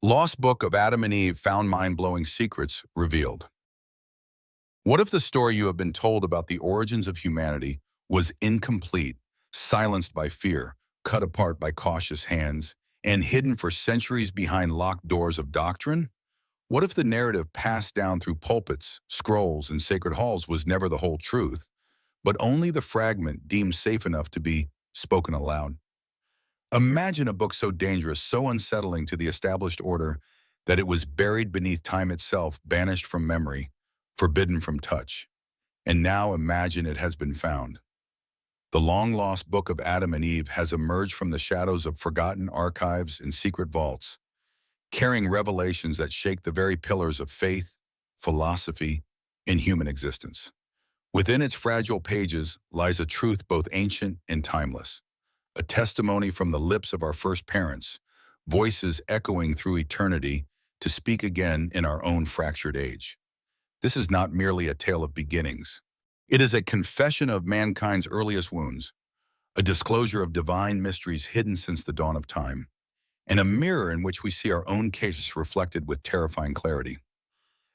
Lost Book of Adam and Eve Found Mind-Blowing Secrets Revealed. What if the story you have been told about the origins of humanity was incomplete, silenced by fear, cut apart by cautious hands, and hidden for centuries behind locked doors of doctrine? What if the narrative passed down through pulpits, scrolls, and sacred halls was never the whole truth, but only the fragment deemed safe enough to be spoken aloud? Imagine a book so dangerous, so unsettling to the established order, that it was buried beneath time itself, banished from memory, forbidden from touch. And now imagine it has been found. The long-lost book of Adam and Eve has emerged from the shadows of forgotten archives and secret vaults, carrying revelations that shake the very pillars of faith, philosophy, and human existence. Within its fragile pages lies a truth both ancient and timeless, a testimony from the lips of our first parents, voices echoing through eternity to speak again in our own fractured age. This is not merely a tale of beginnings. It is a confession of mankind's earliest wounds, a disclosure of divine mysteries hidden since the dawn of time, and a mirror in which we see our own cases reflected with terrifying clarity.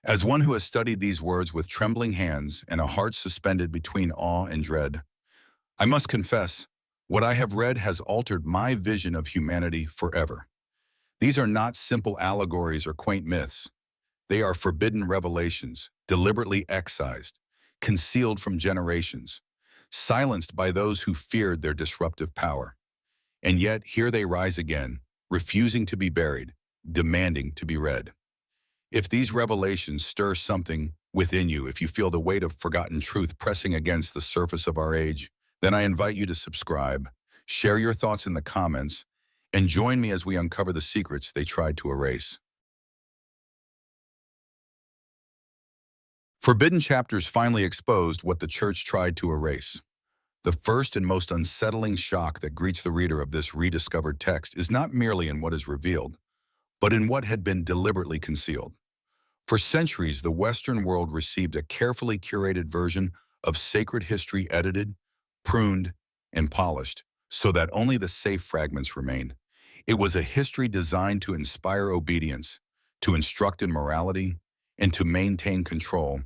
As one who has studied these words with trembling hands and a heart suspended between awe and dread, I must confess, what I have read has altered my vision of humanity forever. These are not simple allegories or quaint myths. They are forbidden revelations, deliberately excised, concealed from generations, silenced by those who feared their disruptive power. And yet, here they rise again, refusing to be buried, demanding to be read. If these revelations stir something within you, if you feel the weight of forgotten truth pressing against the surface of our age, then I invite you to subscribe, share your thoughts in the comments, and join me as we uncover the secrets they tried to erase. Forbidden chapters finally exposed what the church tried to erase. The first and most unsettling shock that greets the reader of this rediscovered text is not merely in what is revealed, but in what had been deliberately concealed. For centuries, the Western world received a carefully curated version of sacred history, edited, pruned, and polished, so that only the safe fragments remained. It was a history designed to inspire obedience, to instruct in morality, and to maintain control,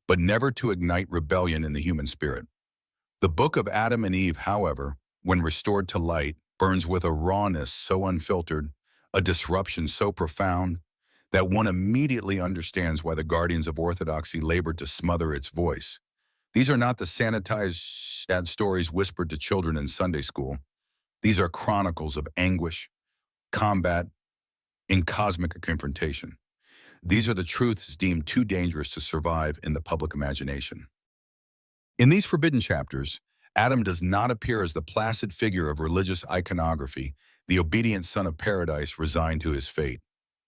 but never to ignite rebellion in the human spirit. The book of Adam and Eve, however, when restored to light, burns with a rawness so unfiltered, a disruption so profound, that one immediately understands why the guardians of orthodoxy labored to smother its voice. These are not the sanitized sad stories whispered to children in Sunday school. These are chronicles of anguish, combat, and cosmic confrontation. These are the truths deemed too dangerous to survive in the public imagination. In these forbidden chapters, Adam does not appear as the placid figure of religious iconography, the obedient son of paradise resigned to his fate,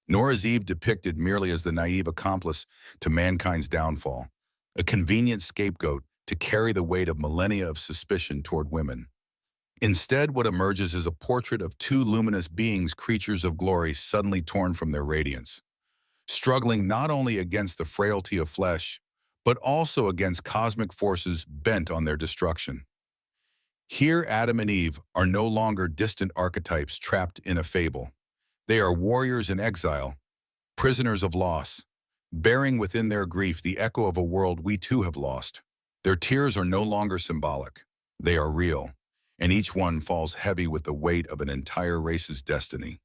nor is Eve depicted merely as the naive accomplice to mankind's downfall, a convenient scapegoat to carry the weight of millennia of suspicion toward women. Instead, what emerges is a portrait of two luminous beings, creatures of glory, suddenly torn from their radiance, struggling not only against the frailty of flesh, but also against cosmic forces bent on their destruction. Here, Adam and Eve are no longer distant archetypes trapped in a fable. They are warriors in exile, prisoners of loss, bearing within their grief the echo of a world we too have lost. Their tears are no longer symbolic. They are real, and each one falls heavy with the weight of an entire race's destiny.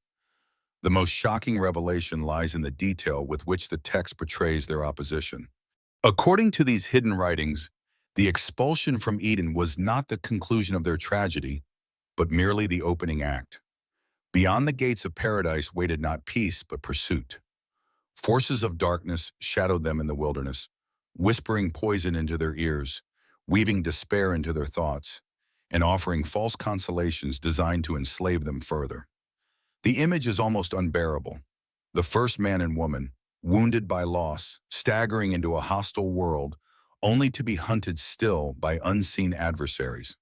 The most shocking revelation lies in the detail with which the text portrays their opposition. According to these hidden writings, the expulsion from Eden was not the conclusion of their tragedy, but merely the opening act. Beyond the gates of paradise waited not peace, but pursuit. Forces of darkness shadowed them in the wilderness, whispering poison into their ears, weaving despair into their thoughts, and offering false consolations designed to enslave them further. The image is almost unbearable. The first man and woman, wounded by loss, staggering into a hostile world, only to be hunted still by unseen adversaries.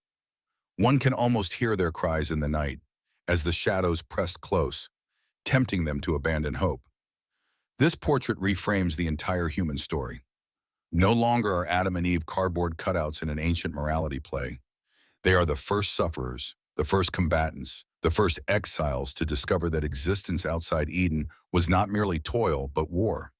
One can almost hear their cries in the night, as the shadows pressed close, tempting them to abandon hope. This portrait reframes the entire human story. No longer are Adam and Eve cardboard cutouts in an ancient morality play. They are the first sufferers, the first combatants, the first exiles to discover that existence outside Eden was not merely toil, but war.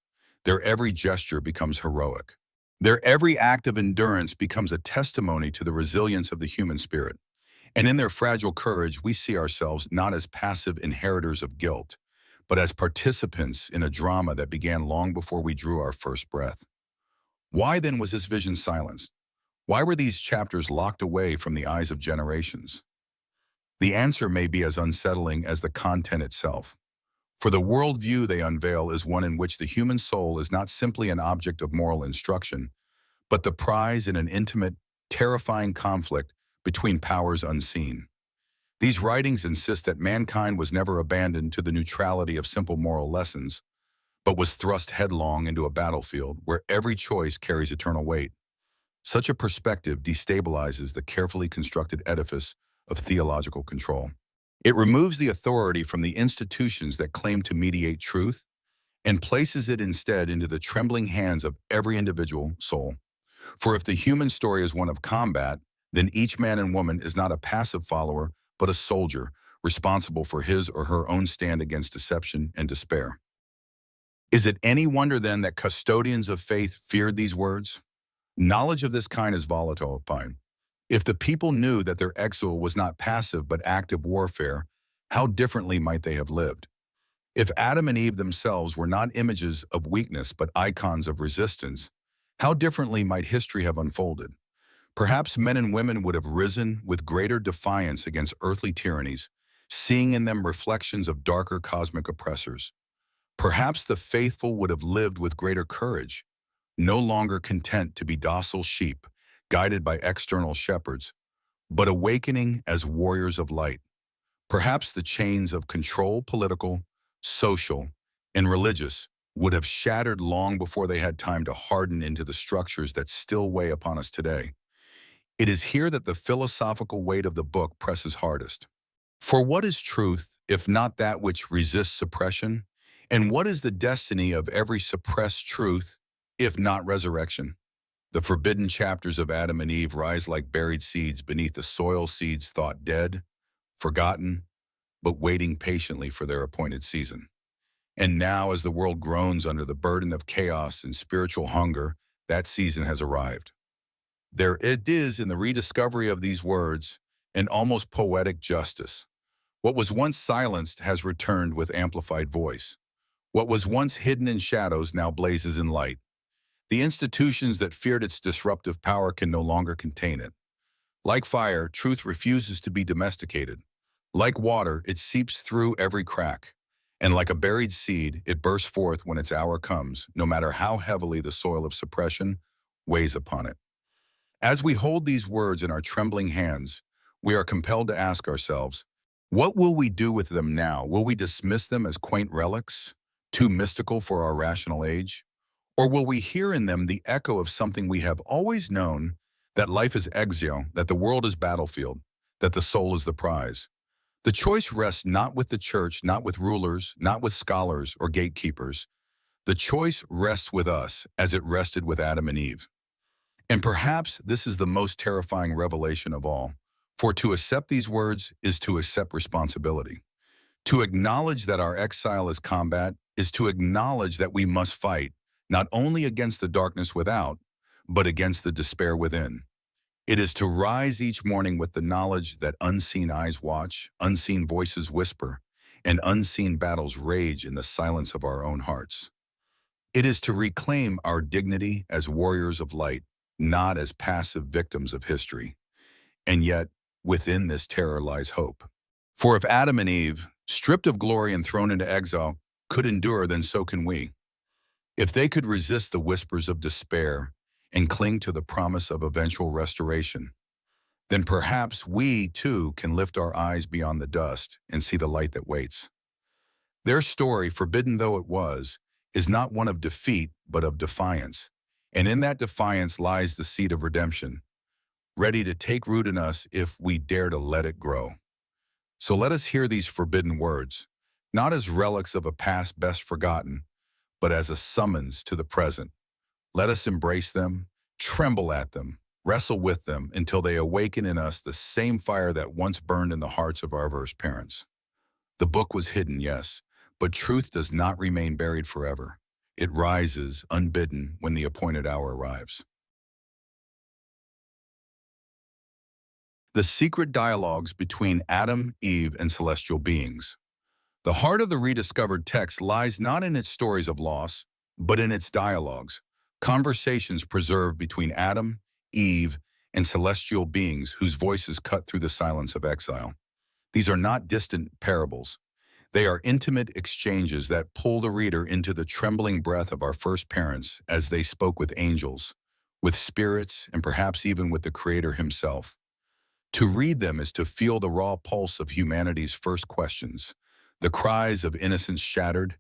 Their every gesture becomes heroic. Their every act of endurance becomes a testimony to the resilience of the human spirit. And in their fragile courage, we see ourselves not as passive inheritors of guilt, but as participants in a drama that began long before we drew our first breath. Why then was this vision silenced? Why were these chapters locked away from the eyes of generations? The answer may be as unsettling as the content itself. For the worldview they unveil is one in which the human soul is not simply an object of moral instruction, but the prize in an intimate, terrifying conflict between powers unseen. These writings insist that mankind was never abandoned to the neutrality of simple moral lessons, but was thrust headlong into a battlefield where every choice carries eternal weight. Such a perspective destabilizes the carefully constructed edifice of theological control. It removes the authority from the institutions that claim to mediate truth and places it instead into the trembling hands of every individual soul. For if the human story is one of combat, then each man and woman is not a passive follower, but a soldier, responsible for his or her own stand against deception and despair. Is it any wonder then that custodians of faith feared these words? Knowledge of this kind is volatile, fine. If the people knew that their exile was not passive but active warfare, how differently might they have lived? If Adam and Eve themselves were not images of weakness but icons of resistance, how differently might history have unfolded? Perhaps men and women would have risen with greater defiance against earthly tyrannies, seeing in them reflections of darker cosmic oppressors. Perhaps the faithful would have lived with greater courage, no longer content to be docile sheep, guided by external shepherds, but awakening as warriors of light. Perhaps the chains of control, political, social, and religious, would have shattered long before they had time to harden into the structures that still weigh upon us today. It is here that the philosophical weight of the book presses hardest. For what is truth, if not that which resists suppression? And what is the destiny of every suppressed truth, if not resurrection? The forbidden chapters of Adam and Eve rise like buried seeds beneath the soil seeds thought dead, forgotten, but waiting patiently for their appointed season. And now, as the world groans under the burden of chaos and spiritual hunger, that season has arrived. There it is in the rediscovery of these words, an almost poetic justice. What was once silenced has returned with amplified voice. What was once hidden in shadows now blazes in light. The institutions that feared its disruptive power can no longer contain it. Like fire, truth refuses to be domesticated. Like water, it seeps through every crack. And like a buried seed, it bursts forth when its hour comes, no matter how heavily the soil of suppression weighs upon it. As we hold these words in our trembling hands, we are compelled to ask ourselves, what will we do with them now? Will we dismiss them as quaint relics, too mystical for our rational age? Or will we hear in them the echo of something we have always known, that life is exile, that the world is battlefield, that the soul is the prize? The choice rests not with the church, not with rulers, not with scholars or gatekeepers. The choice rests with us as it rested with Adam and Eve. And perhaps this is the most terrifying revelation of all, for to accept these words is to accept responsibility. To acknowledge that our exile is combat is to acknowledge that we must fight, not only against the darkness without, but against the despair within. It is to rise each morning with the knowledge that unseen eyes watch, unseen voices whisper, and unseen battles rage in the silence of our own hearts. It is to reclaim our dignity as warriors of light, not as passive victims of history. And yet, within this terror lies hope. For if Adam and Eve, stripped of glory and thrown into exile, could endure, then so can we. If they could resist the whispers of despair and cling to the promise of eventual restoration, then perhaps we, too, can lift our eyes beyond the dust and see the light that waits. Their story, forbidden though it was, is not one of defeat, but of defiance. And in that defiance lies the seed of redemption, ready to take root in us if we dare to let it grow. So let us hear these forbidden words, not as relics of a past best forgotten, but as a summons to the present. Let us embrace them, tremble at them, Wrestle with them until they awaken in us the same fire that once burned in the hearts of our first parents. The book was hidden, yes, but truth does not remain buried forever. It rises, unbidden, when the appointed hour arrives. The secret dialogues between Adam, Eve, and celestial beings. The heart of the rediscovered text lies not in its stories of loss, but in its dialogues, conversations preserved between Adam, Eve, and celestial beings whose voices cut through the silence of exile. These are not distant parables. They are intimate exchanges that pull the reader into the trembling breath of our first parents as they spoke with angels, with spirits, and perhaps even with the Creator himself. To read them is to feel the raw pulse of humanity's first questions, the cries of innocence shattered,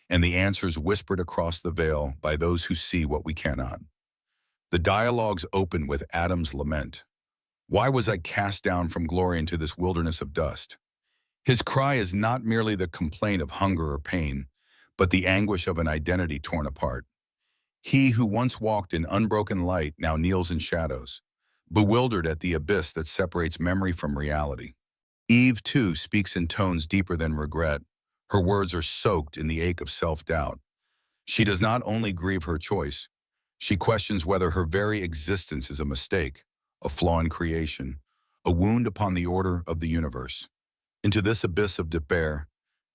and the answers whispered across the veil by those who see what we cannot. The dialogues open with Adam's lament. Why was I cast down from glory into this wilderness of dust? His cry is not merely the complaint of hunger or pain, but the anguish of an identity torn apart. He who once walked in unbroken light now kneels in shadows, bewildered at the abyss that separates memory from reality. Eve, too, speaks in tones deeper than regret. Her words are soaked in the ache of self-doubt. She does not only grieve her choice, she questions whether her very existence is a mistake, a flaw in creation, a wound upon the order of the universe. Into this abyss of despair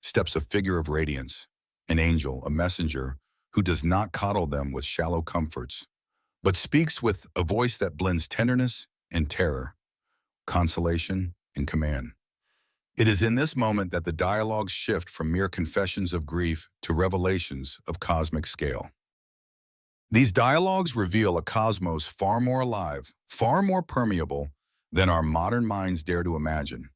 steps a figure of radiance, an angel, a messenger, who does not coddle them with shallow comforts, but speaks with a voice that blends tenderness and terror, consolation and command. It is in this moment that the dialogues shift from mere confessions of grief to revelations of cosmic scale. These dialogues reveal a cosmos far more alive, far more permeable than our modern minds dare to imagine.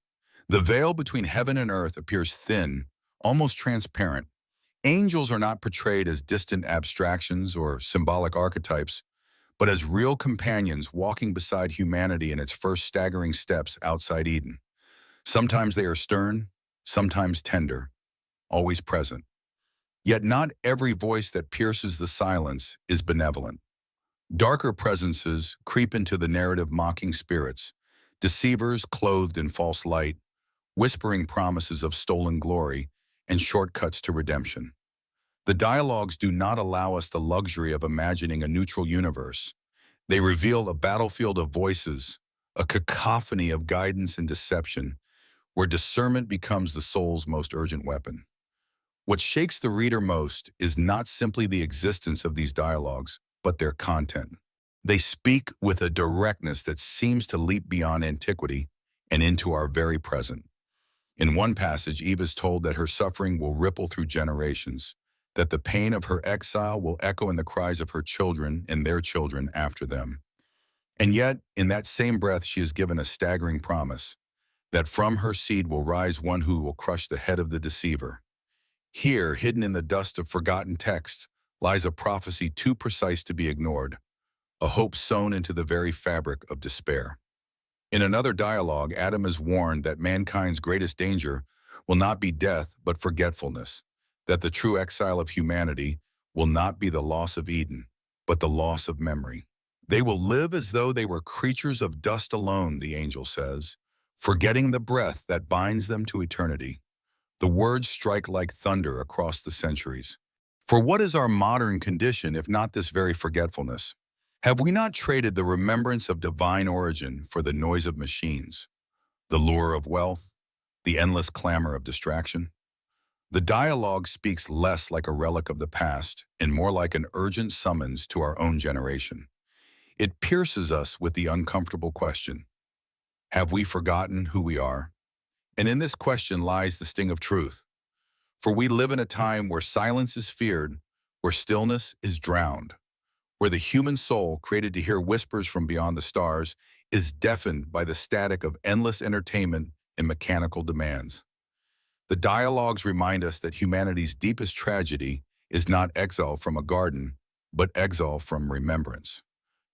The veil between heaven and earth appears thin, almost transparent. Angels are not portrayed as distant abstractions or symbolic archetypes, but as real companions walking beside humanity in its first staggering steps outside Eden. Sometimes they are stern, sometimes tender, always present. Yet not every voice that pierces the silence is benevolent. Darker presences creep into the narrative, mocking spirits, deceivers clothed in false light, whispering promises of stolen glory and shortcuts to redemption. The dialogues do not allow us the luxury of imagining a neutral universe. They reveal a battlefield of voices, a cacophony of guidance and deception, where discernment becomes the soul's most urgent weapon. What shakes the reader most is not simply the existence of these dialogues, but their content. They speak with a directness that seems to leap beyond antiquity and into our very present. In one passage, Eve is told that her suffering will ripple through generations, that the pain of her exile will echo in the cries of her children and their children after them. And yet, in that same breath, she is given a staggering promise, that from her seed will rise one who will crush the head of the deceiver. Here, hidden in the dust of forgotten texts, lies a prophecy too precise to be ignored, a hope sewn into the very fabric of despair. In another dialogue, Adam is warned that mankind's greatest danger will not be death but forgetfulness, that the true exile of humanity will not be the loss of Eden, but the loss of memory. They will live as though they were creatures of dust alone, the angel says, forgetting the breath that binds them to eternity. The words strike like thunder across the centuries. For what is our modern condition if not this very forgetfulness? Have we not traded the remembrance of divine origin for the noise of machines, the lure of wealth, the endless clamor of distraction? The dialogue speaks less like a relic of the past and more like an urgent summons to our own generation. It pierces us with the uncomfortable question, have we forgotten who we are? And in this question lies the sting of truth. For we live in a time where silence is feared, where stillness is drowned, where the human soul, created to hear whispers from beyond the stars, is deafened by the static of endless entertainment and mechanical demands. The dialogues remind us that humanity's deepest tragedy is not exile from a garden, but exile from remembrance.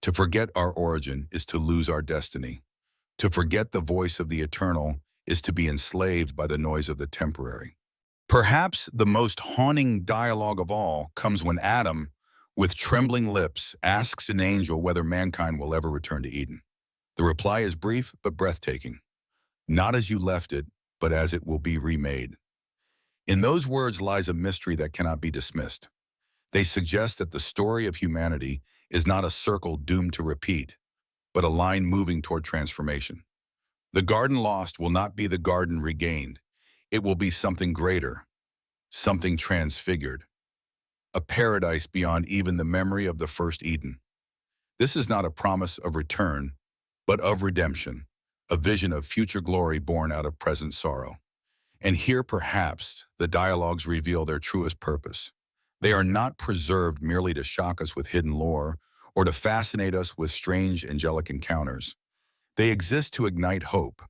To forget our origin is to lose our destiny. To forget the voice of the eternal is to be enslaved by the noise of the temporary. Perhaps the most haunting dialogue of all comes when Adam, With trembling lips, asks an angel whether mankind will ever return to Eden. The reply is brief but breathtaking. Not as you left it, but as it will be remade. In those words lies a mystery that cannot be dismissed. They suggest that the story of humanity is not a circle doomed to repeat, but a line moving toward transformation. The garden lost will not be the garden regained. It will be something greater, something transfigured, a paradise beyond even the memory of the first Eden. This is not a promise of return, but of redemption, a vision of future glory born out of present sorrow. And here, perhaps, the dialogues reveal their truest purpose. They are not preserved merely to shock us with hidden lore or to fascinate us with strange angelic encounters. They exist to ignite hope,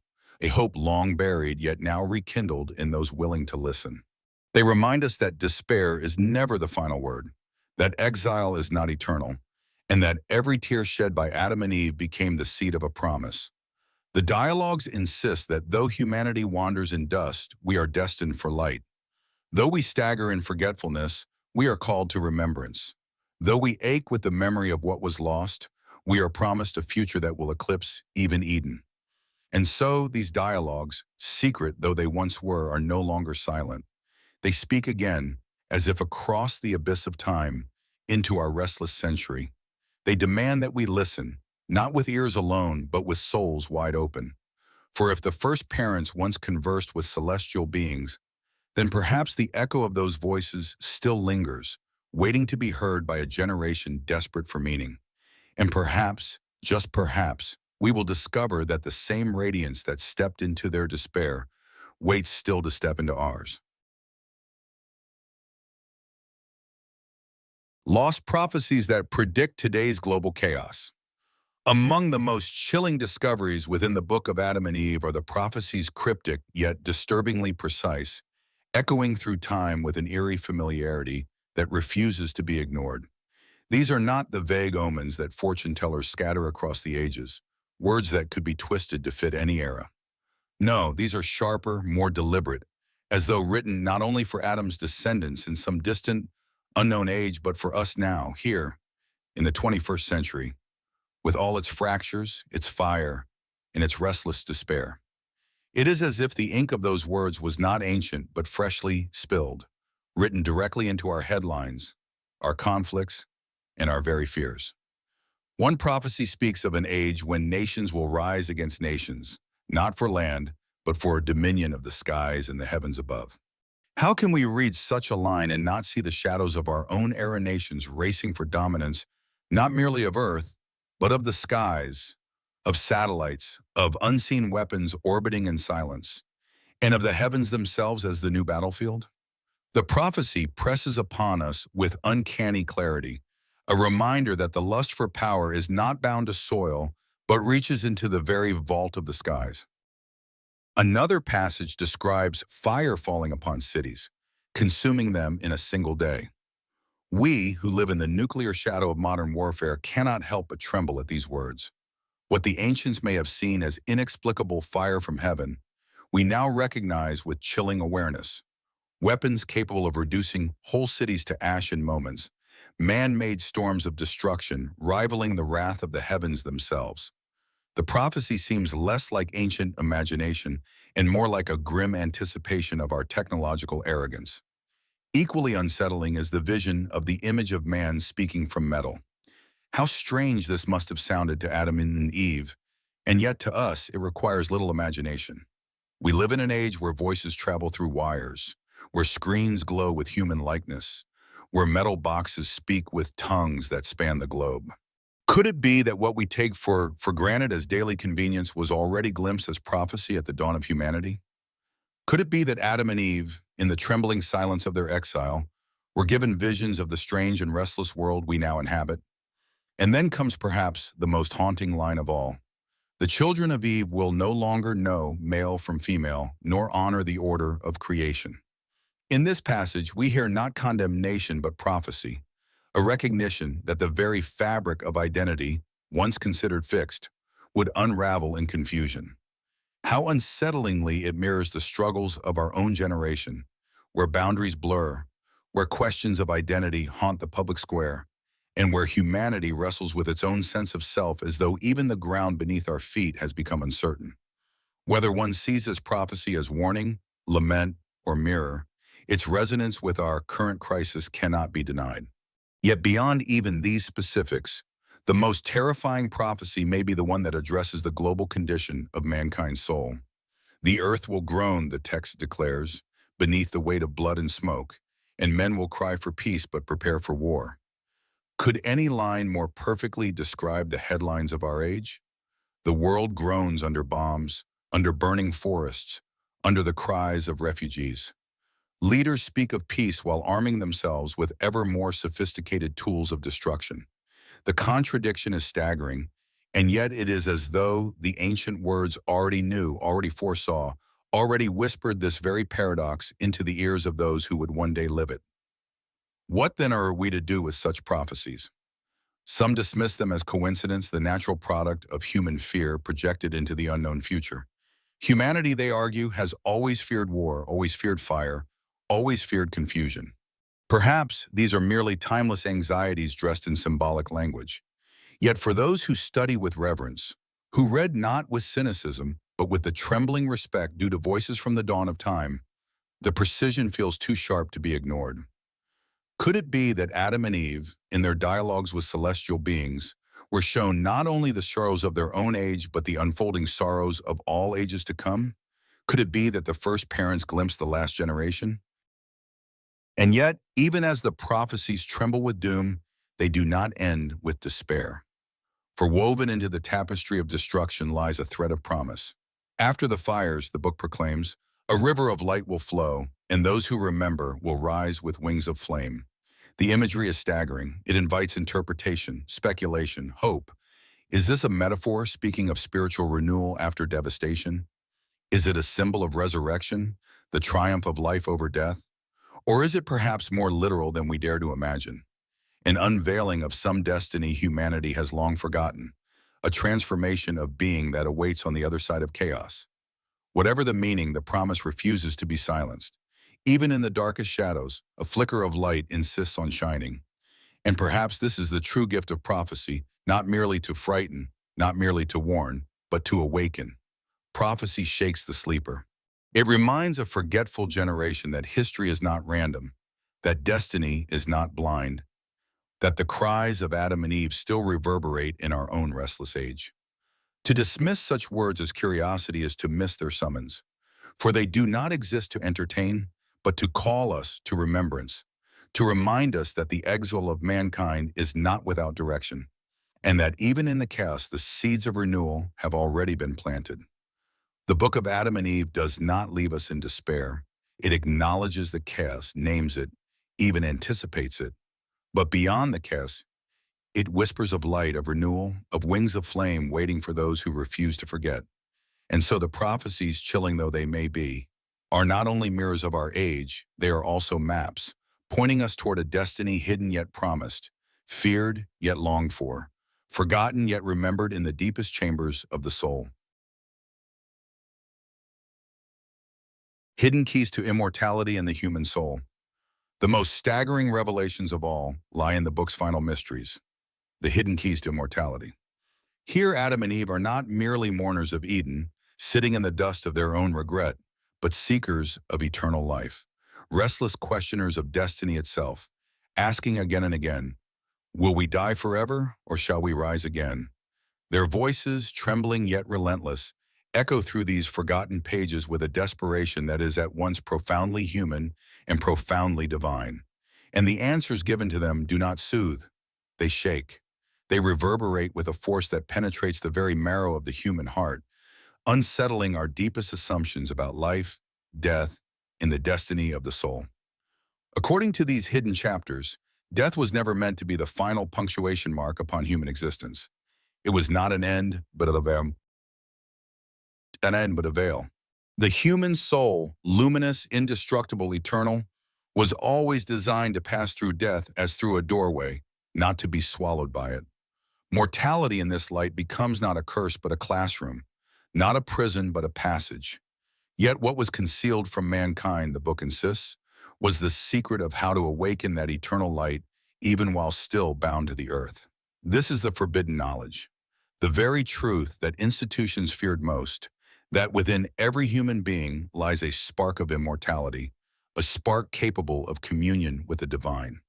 a hope long buried yet now rekindled in those willing to listen. They remind us that despair is never the final word, that exile is not eternal, and that every tear shed by Adam and Eve became the seed of a promise. The dialogues insist that though humanity wanders in dust, we are destined for light. Though we stagger in forgetfulness, we are called to remembrance. Though we ache with the memory of what was lost, we are promised a future that will eclipse even Eden. And so these dialogues, secret though they once were, are no longer silent. They speak again, as if across the abyss of time, into our restless century. They demand that we listen, not with ears alone, but with souls wide open. For if the first parents once conversed with celestial beings, then perhaps the echo of those voices still lingers, waiting to be heard by a generation desperate for meaning. And perhaps, just perhaps, we will discover that the same radiance that stepped into their despair waits still to step into ours. Lost prophecies that predict today's global chaos. Among the most chilling discoveries within the book of Adam and Eve are the prophecies cryptic yet disturbingly precise, echoing through time with an eerie familiarity that refuses to be ignored. These are not the vague omens that fortune tellers scatter across the ages, words that could be twisted to fit any era. No, these are sharper, more deliberate, as though written not only for Adam's descendants in some distant, unknown age, but for us now, here, in the 21st century, with all its fractures, its fire, and its restless despair. It is as if the ink of those words was not ancient but freshly spilled, written directly into our headlines, our conflicts, and our very fears. One prophecy speaks of an age when nations will rise against nations, not for land, but for a dominion of the skies and the heavens above. How can we read such a line and not see the shadows of our own era nations racing for dominance, not merely of Earth, but of the skies, of satellites, of unseen weapons orbiting in silence, and of the heavens themselves as the new battlefield? The prophecy presses upon us with uncanny clarity, a reminder that the lust for power is not bound to soil, but reaches into the very vault of the skies. Another passage describes fire falling upon cities, consuming them in a single day. We, who live in the nuclear shadow of modern warfare, cannot help but tremble at these words. What the ancients may have seen as inexplicable fire from heaven, we now recognize with chilling awareness. Weapons capable of reducing whole cities to ash in moments, man-made storms of destruction rivaling the wrath of the heavens themselves. The prophecy seems less like ancient imagination and more like a grim anticipation of our technological arrogance. Equally unsettling is the vision of the image of man speaking from metal. How strange this must have sounded to Adam and Eve, and yet to us it requires little imagination. We live in an age where voices travel through wires, where screens glow with human likeness, where metal boxes speak with tongues that span the globe. Could it be that what we take for granted as daily convenience was already glimpsed as prophecy at the dawn of humanity? Could it be that Adam and Eve, in the trembling silence of their exile, were given visions of the strange and restless world we now inhabit? And then comes perhaps the most haunting line of all. The children of Eve will no longer know male from female, nor honor the order of creation. In this passage, we hear not condemnation but prophecy, a recognition that the very fabric of identity, once considered fixed, would unravel in confusion. How unsettlingly it mirrors the struggles of our own generation, where boundaries blur, where questions of identity haunt the public square, and where humanity wrestles with its own sense of self as though even the ground beneath our feet has become uncertain. Whether one sees this prophecy as warning, lament, or mirror, its resonance with our current crisis cannot be denied. Yet beyond even these specifics, the most terrifying prophecy may be the one that addresses the global condition of mankind's soul. The earth will groan, the text declares, beneath the weight of blood and smoke, and men will cry for peace but prepare for war. Could any line more perfectly describe the headlines of our age? The world groans under bombs, under burning forests, under the cries of refugees. Leaders speak of peace while arming themselves with ever more sophisticated tools of destruction. The contradiction is staggering, and yet it is as though the ancient words already knew, already foresaw, already whispered this very paradox into the ears of those who would one day live it. What then are we to do with such prophecies? Some dismiss them as coincidence, the natural product of human fear projected into the unknown future. Humanity, they argue, has always feared war, always feared fire, always feared confusion. Perhaps these are merely timeless anxieties dressed in symbolic language. Yet for those who study with reverence, who read not with cynicism, but with the trembling respect due to voices from the dawn of time, the precision feels too sharp to be ignored. Could it be that Adam and Eve, in their dialogues with celestial beings, were shown not only the sorrows of their own age, but the unfolding sorrows of all ages to come? Could it be that the first parents glimpsed the last generation? And yet, even as the prophecies tremble with doom, they do not end with despair. For woven into the tapestry of destruction lies a thread of promise. After the fires, the book proclaims, a river of light will flow, and those who remember will rise with wings of flame. The imagery is staggering. It invites interpretation, speculation, hope. Is this a metaphor speaking of spiritual renewal after devastation? Is it a symbol of resurrection, the triumph of life over death? Or is it perhaps more literal than we dare to imagine? An unveiling of some destiny humanity has long forgotten, a transformation of being that awaits on the other side of chaos. Whatever the meaning, the promise refuses to be silenced. Even in the darkest shadows, a flicker of light insists on shining. And perhaps this is the true gift of prophecy, not merely to frighten, not merely to warn, but to awaken. Prophecy shakes the sleeper. It reminds a forgetful generation that history is not random, that destiny is not blind, that the cries of Adam and Eve still reverberate in our own restless age. To dismiss such words as curiosity is to miss their summons, for they do not exist to entertain, but to call us to remembrance, to remind us that the exile of mankind is not without direction, and that even in the chaos, the seeds of renewal have already been planted. The book of Adam and Eve does not leave us in despair. It acknowledges the chaos, names it, even anticipates it. But beyond the chaos, it whispers of light, of renewal, of wings of flame waiting for those who refuse to forget. And so the prophecies, chilling though they may be, are not only mirrors of our age, they are also maps, pointing us toward a destiny hidden yet promised, feared yet longed for, forgotten yet remembered in the deepest chambers of the soul. Hidden keys to immortality and the human soul. The most staggering revelations of all lie in the book's final mysteries, the hidden keys to immortality. Here, Adam and Eve are not merely mourners of Eden, sitting in the dust of their own regret, but seekers of eternal life, restless questioners of destiny itself, asking again and again, will we die forever or shall we rise again? Their voices, trembling yet relentless, echo through these forgotten pages with a desperation that is at once profoundly human and profoundly divine. And the answers given to them do not soothe, they shake. They reverberate with a force that penetrates the very marrow of the human heart, unsettling our deepest assumptions about life, death, and the destiny of the soul. According to these hidden chapters, death was never meant to be the final punctuation mark upon human existence. It was not an end but a veil. The human soul, luminous, indestructible, eternal, was always designed to pass through death as through a doorway, not to be swallowed by it. Mortality in this light becomes not a curse but a classroom, not a prison but a passage. Yet what was concealed from mankind, the book insists, was the secret of how to awaken that eternal light even while still bound to the earth. This is the forbidden knowledge, the very truth that institutions feared most, that within every human being lies a spark of immortality, a spark capable of communion with the divine.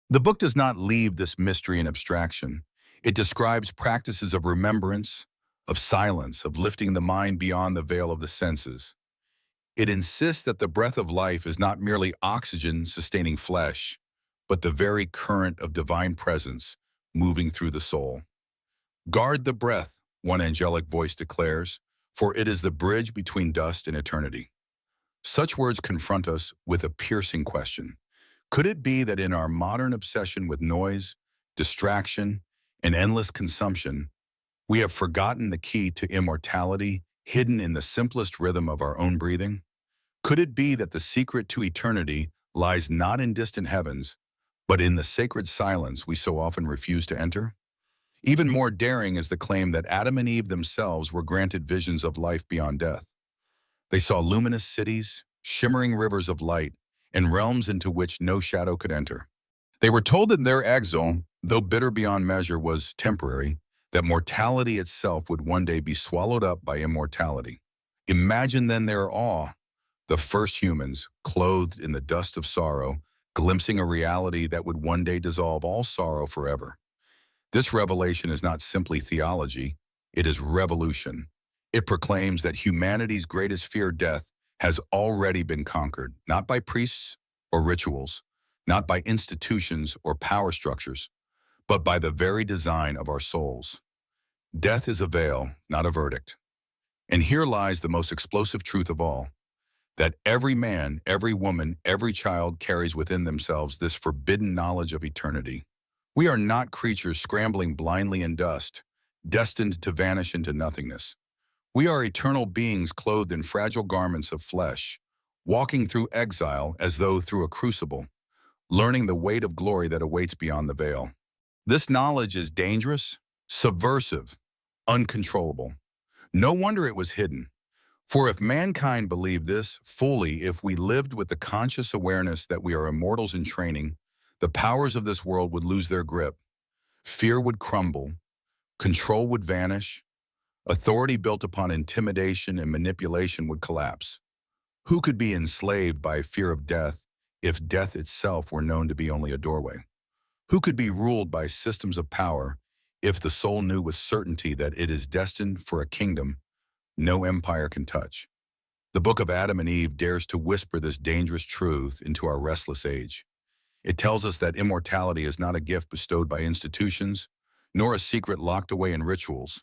The book does not leave this mystery in abstraction. It describes practices of remembrance, of silence, of lifting the mind beyond the veil of the senses. It insists that the breath of life is not merely oxygen sustaining flesh, but the very current of divine presence moving through the soul. Guard the breath, one angelic voice declares, for it is the bridge between dust and eternity. Such words confront us with a piercing question. Could it be that in our modern obsession with noise, distraction, and endless consumption, we have forgotten the key to immortality hidden in the simplest rhythm of our own breathing? Could it be that the secret to eternity lies not in distant heavens, but in the sacred silence we so often refuse to enter? Even more daring is the claim that Adam and Eve themselves were granted visions of life beyond death. They saw luminous cities, shimmering rivers of light, and realms into which no shadow could enter. They were told that their exile, though bitter beyond measure, was temporary, that mortality itself would one day be swallowed up by immortality. Imagine then their awe, the first humans, clothed in the dust of sorrow, glimpsing a reality that would one day dissolve all sorrow forever. This revelation is not simply theology, it is revolution. It proclaims that humanity's greatest fear, death, has already been conquered, not by priests or rituals, not by institutions or power structures, but by the very design of our souls. Death is a veil, not a verdict. And here lies the most explosive truth of all, that every man, every woman, every child carries within themselves this forbidden knowledge of eternity. We are not creatures scrambling blindly in dust, destined to vanish into nothingness. We are eternal beings clothed in fragile garments of flesh, walking through exile as though through a crucible, learning the weight of glory that awaits beyond the veil. This knowledge is dangerous, subversive, uncontrollable. No wonder it was hidden. For if mankind believed this fully, if we lived with the conscious awareness that we are immortals in training, the powers of this world would lose their grip. Fear would crumble, control would vanish, authority built upon intimidation and manipulation would collapse. Who could be enslaved by fear of death if death itself were known to be only a doorway? Who could be ruled by systems of power if the soul knew with certainty that it is destined for a kingdom no empire can touch? The book of Adam and Eve dares to whisper this dangerous truth into our restless age. It tells us that immortality is not a gift bestowed by institutions, nor a secret locked away in rituals,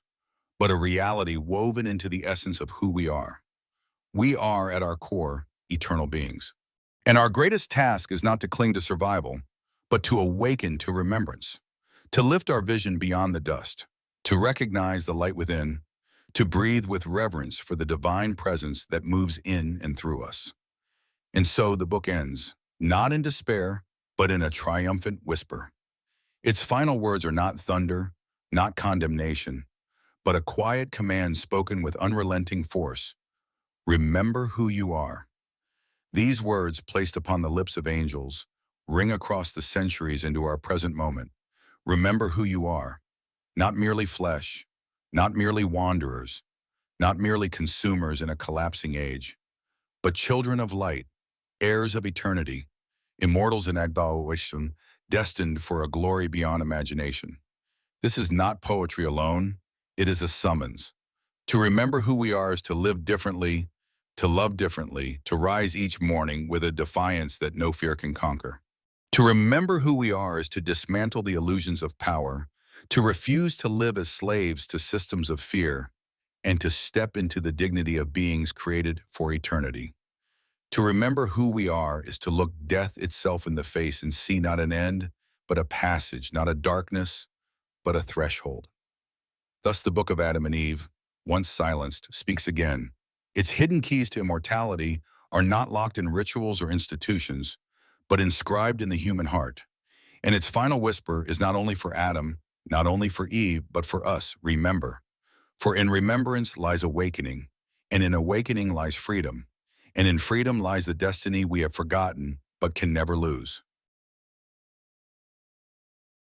but a reality woven into the essence of who we are. We are, at our core, eternal beings. And our greatest task is not to cling to survival, but to awaken to remembrance, to lift our vision beyond the dust, to recognize the light within, to breathe with reverence for the divine presence that moves in and through us. And so the book ends, not in despair, but in a triumphant whisper. Its final words are not thunder, not condemnation, but a quiet command spoken with unrelenting force. Remember who you are. These words, placed upon the lips of angels, ring across the centuries into our present moment. Remember who you are, not merely flesh, not merely wanderers, not merely consumers in a collapsing age, but children of light, heirs of eternity, immortals in adoration, destined for a glory beyond imagination. This is not poetry alone, it is a summons. To remember who we are is to live differently, to love differently, to rise each morning with a defiance that no fear can conquer. To remember who we are is to dismantle the illusions of power, to refuse to live as slaves to systems of fear, and to step into the dignity of beings created for eternity. To remember who we are is to look death itself in the face and see not an end, but a passage, not a darkness, but a threshold. Thus the book of Adam and Eve, once silenced, speaks again. Its hidden keys to immortality are not locked in rituals or institutions, but inscribed in the human heart. And its final whisper is not only for Adam, not only for Eve, but for us. Remember. For in remembrance lies awakening, and in awakening lies freedom, and in freedom lies the destiny we have forgotten but can never lose.